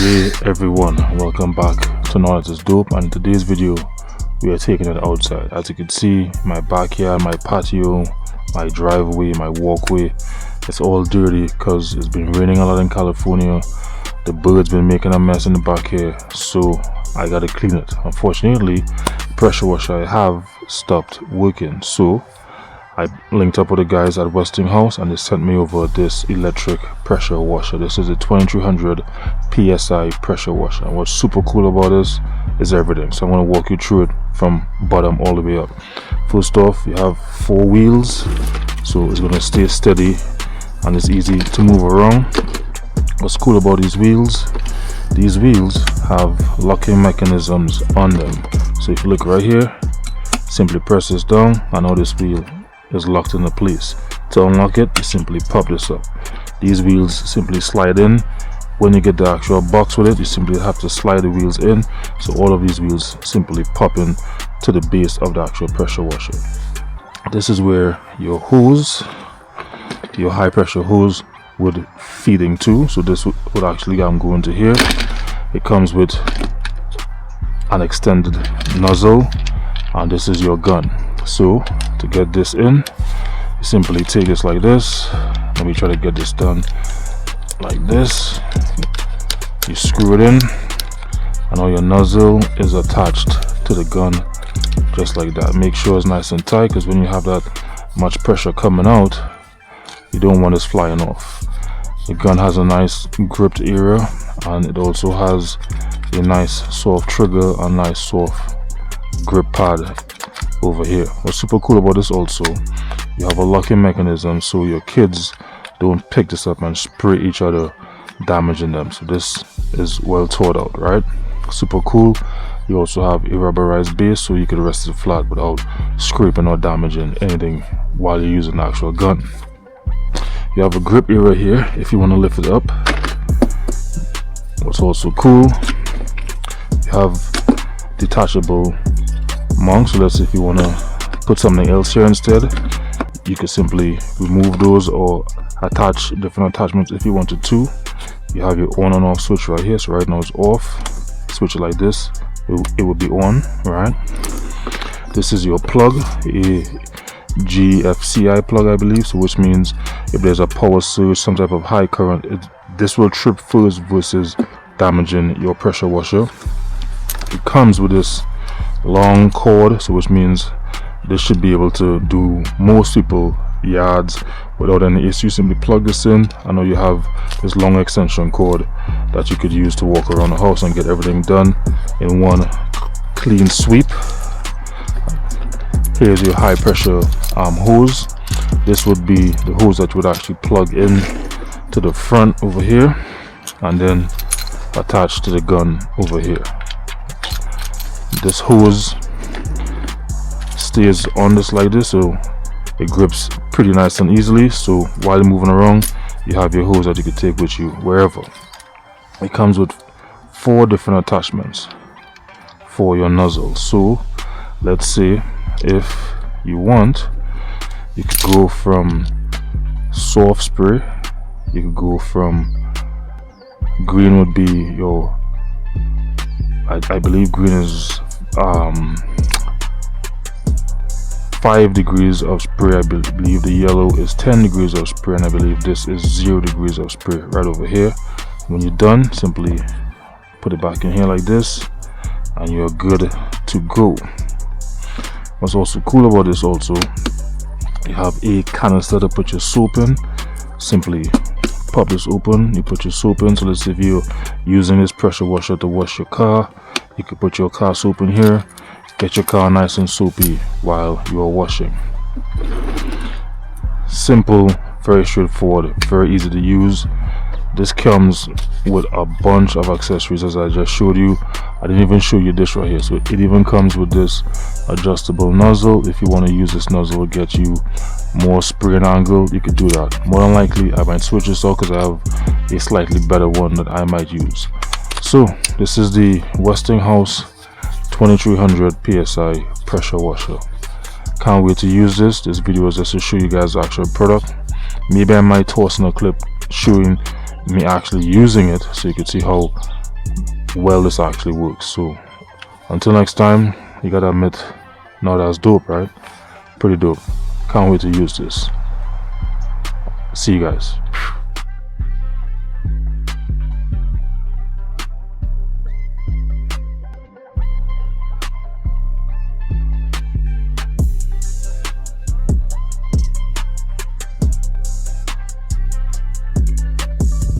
Hey everyone, welcome back to Knowledge is Dope, and in today's video we are taking it outside. As you can see, my backyard, my patio, my driveway, my walkway, it's all dirty because it's been raining a lot in California. The birds been making a mess in the back here, so I gotta clean it. Unfortunately, the pressure washer I have stopped working, so I linked up with the guys at Westinghouse and they sent me over this electric pressure washer. This is a 2300 PSI pressure washer, and what's super cool about this is everything. So I'm going to walk you through it from bottom all the way up. First off, you have 4 wheels, so it's going to stay steady and it's easy to move around. What's cool about these wheels have locking mechanisms on them. So if you look right here, simply press this down and now this wheel is locked into place. To unlock it, you simply pop this up. These wheels simply slide in. When you get the actual box with it, you simply have to slide the wheels in. So all of these wheels simply pop in to the base of the actual pressure washer. This is where your hose, your high pressure hose, would feed into. So this would actually go into here. It comes with an extended nozzle, and this is your gun. So to get this in, you simply take this like this. Let me try to get this done like this. You screw it in and now your nozzle is attached to the gun just like that. Make sure it's nice and tight, because when you have that much pressure coming out, you don't want this flying off. The gun has a nice gripped area, and it also has a nice soft trigger and nice soft grip pad over here. What's super cool about this also, you have a locking mechanism so your kids don't pick this up and spray each other, damaging them. So this is well thought out, right? Super cool. You also have a rubberized base so you can rest it flat without scraping or damaging anything while you're using the actual gun. You have a grip area here if you want to lift it up. What's also cool, you have detachable mounts. So let's say if you want to put something else here instead, you can simply remove those or attach different attachments if you wanted to. You have your on and off switch right here. So right now it's off. Switch it like this, it will be on, right? This is your plug, a GFCI plug, I believe, so which means if there's a power surge, some type of high current, this will trip first versus damaging your pressure washer. It comes with this long cord, so which means this should be able to do most people yards without any issue. Simply plug this in. I know you have this long extension cord that you could use to walk around the house and get everything done in one clean sweep. Here's your high pressure hose. This would be the hose that you would actually plug in to the front over here and then attach to the gun over here. This hose stays on this like this, so it grips pretty nice and easily. So while you're moving around, you have your hose that you can take with you wherever. It comes with 4 different attachments for your nozzle. So let's say if you want, you could go from soft spray, you could go from green would be your, I believe green is 5 degrees of spray. I believe the yellow is 10 degrees of spray, and I believe this is 0 degrees of spray right over here. When you're done, simply put it back in here like this and you're good to go. What's also cool about this also, you have a canister to put your soap in. Simply pop this open, you put your soap in. So let's say if you're using this pressure washer to wash your car, you can put your car soap in here, get your car nice and soapy while you are washing. Simple, very straightforward, very easy to use. This comes with a bunch of accessories, as I just showed you. I didn't even show you this right here. So it even comes with this adjustable nozzle. If you want to use this nozzle to get you more spraying angle, you could do that. More than likely I might switch this out because I have a slightly better one that I might use. So this is the Westinghouse 2300 PSI pressure washer. Can't wait to use this. This video is just to show you guys the actual product. Maybe I might toss in a clip showing me actually using it so you can see how well this actually works. So until next time, you gotta admit, now that's dope, right? Pretty dope. Can't wait to use this. See you guys.